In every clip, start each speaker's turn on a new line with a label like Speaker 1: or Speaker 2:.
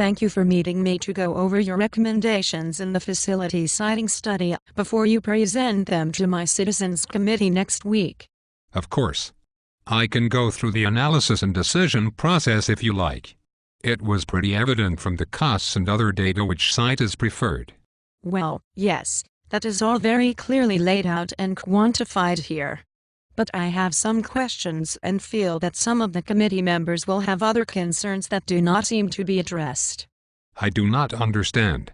Speaker 1: Thank you for meeting me to go over your recommendations in the facility siting study before you present them to my Citizens Committee next week.
Speaker 2: Of course. I can go through the analysis and decision process if you like. It was pretty evident from the costs and other data which site is preferred.
Speaker 1: Well, yes, that is all very clearly laid out and quantified here. But I have some questions and feel that some of the committee members will have other concerns that do not seem to be addressed.
Speaker 2: I do not understand.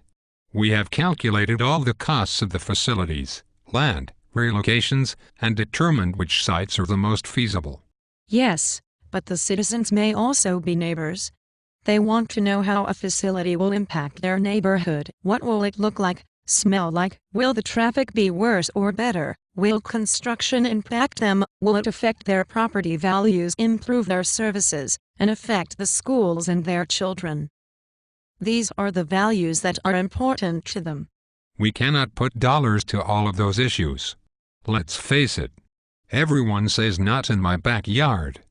Speaker 2: We have calculated all the costs of the facilities, land, relocations, and determined which sites are the most feasible.
Speaker 1: Yes, but the citizens may also be neighbors. They want to know how a facility will impact their neighborhood. What will it look like, smell like? Will the traffic be worse or better? Will construction impact them? Will it affect their property values, improve their services, and affect the schools and their children? These are the values that are important to them.
Speaker 2: We cannot put dollars to all of those issues. Let's face it. Everyone says not in my backyard.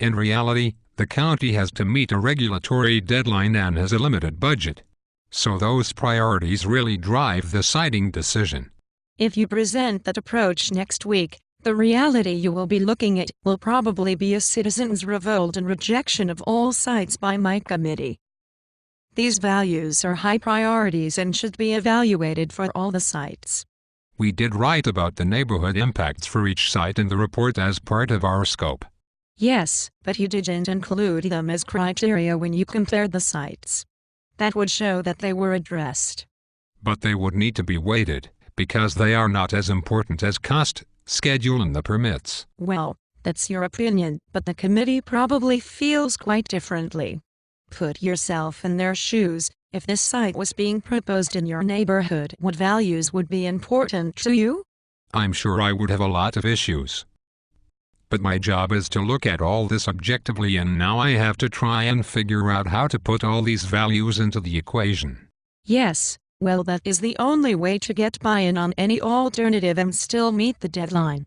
Speaker 2: In reality, the county has to meet a regulatory deadline and has a limited budget. So those priorities really drive the siting decision.
Speaker 1: If you present that approach next week, the reality you will be looking at will probably be a citizens' revolt and rejection of all sites by my committee. These values are high priorities and should be evaluated for all the sites.
Speaker 2: We did write about the neighborhood impacts for each site in the report as part of our scope.
Speaker 1: Yes, but you didn't include them as criteria when you compared the sites. That would show that they were addressed.
Speaker 2: But they would need to be weighted, because they are not as important as cost, schedule, and the permits.
Speaker 1: Well, that's your opinion, but the committee probably feels quite differently. Put yourself in their shoes. If this site was being proposed in your neighborhood, what values would be important to you?
Speaker 2: I'm sure I would have a lot of issues. But my job is to look at all this objectively, and now I have to try and figure out how to put all these values into the equation.
Speaker 1: Yes, well, that is the only way to get buy-in on any alternative and still meet the deadline.